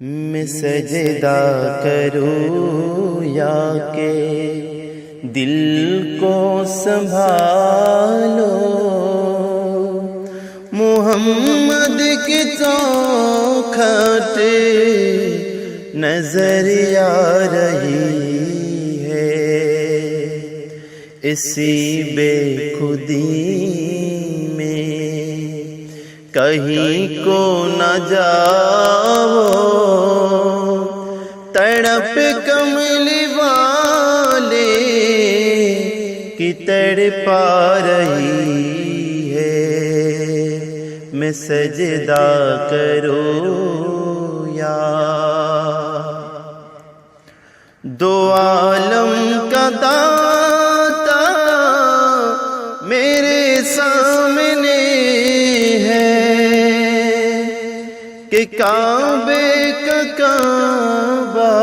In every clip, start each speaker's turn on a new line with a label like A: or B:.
A: میں سجدہ کروں یا کہ دل کو سنبھالو، محمد کی چوکھٹ نظر آ رہی ہے، اسی بے خودی میں کہیں کو نہ جاؤ، تڑپ کملی والے کی تڑپا رہی ہے، میں سجدہ کروں یا دو عالم کا داتا میرے سامنے ہے کہ کعبے کا کعبہ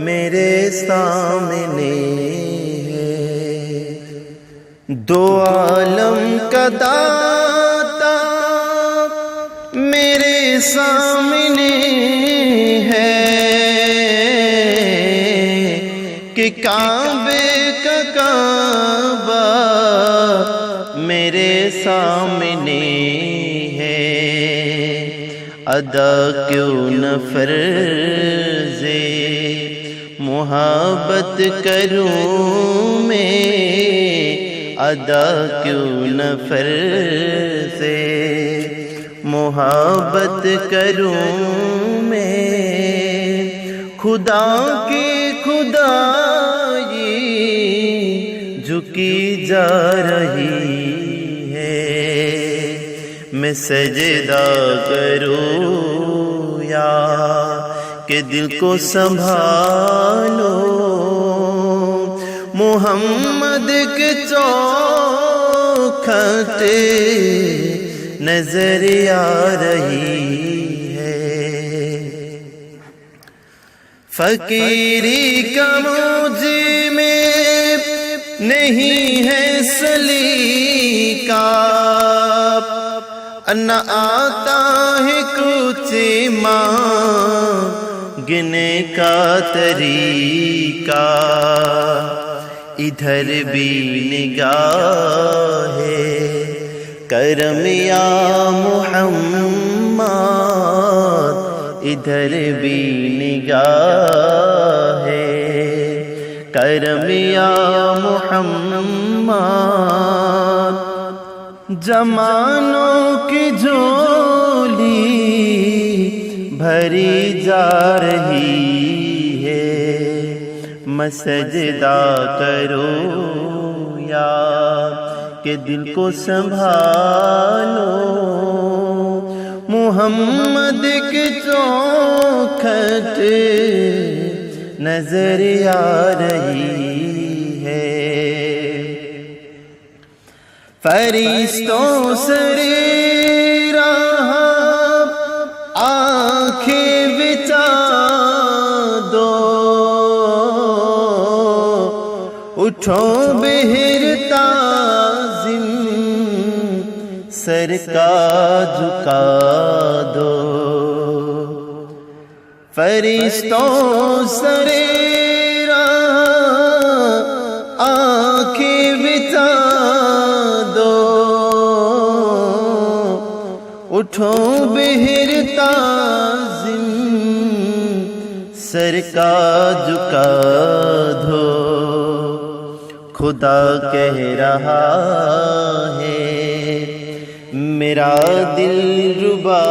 A: میرے سامنے ہے، دو عالم کا داتا میرے سامنے ہے کہ کعبے کا کعبہ میرے سامنے ہے، ادا کیوں نہ فرض محبت کروں میں، ادا کیوں نہ فرض محبت کروں میں، خدا کی خدائی جھکی جا رہی ہے، میں سجدہ کروں یا کہ دل کو سنبھالو، محمد کے چوکھٹ نظر آ رہی ہے، فقیری کا مجھ میں نہیں ہے سلیقہ، نہ آتا ہے کچھ مانگنے کا طریقہ، ادھر بھی نگاہ ہے کرم یا محمد، ادھر بھی نگاہ ہے کرم یا محمد، زمانوں کی جھولی بھری جا رہی ہے، میں سجدہ کروں یا کہ دل کو سنبھالو، محمد کی چوکھٹ نظر آ رہی ہے، فرشتوں سرے راہ آنکھیں بچا دو، اٹھو بہر تعظیم سر کا جھکا دو، فرشتوں سرے راہ آنکھیں بچا دو، اٹھو بہر تعظیم سر کا جھکا دو، خدا کہہ رہا ہے میرا دل ربا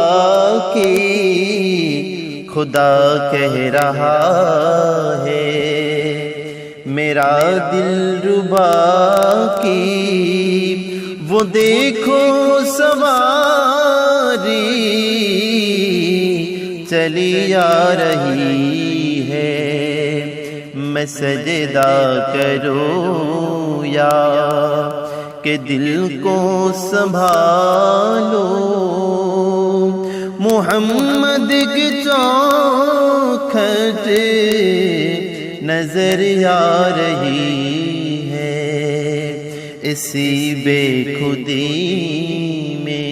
A: کی، خدا کہہ رہا ہے میرا دل ربا کی، وہ دیکھو سواری چلی آ رہی ہے، میں سجدہ کروں یا کہ دل کو سنبھالو، محمد کی چوکھٹ نظر آ رہی ہے، اسی بے خودی میں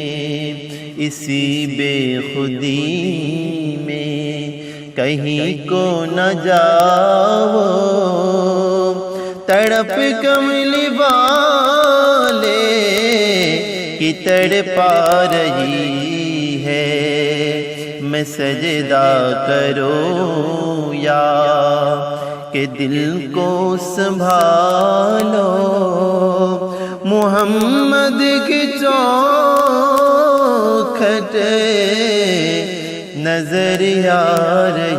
A: اسی بے خودی میں کہیں کو نہ جاؤ، تڑپ کملی والے کی تڑپا رہی ہے، میں سجدہ کروں یا کہ دل کو سنبھالو، محمد کی چوکھٹ نظر آ رہی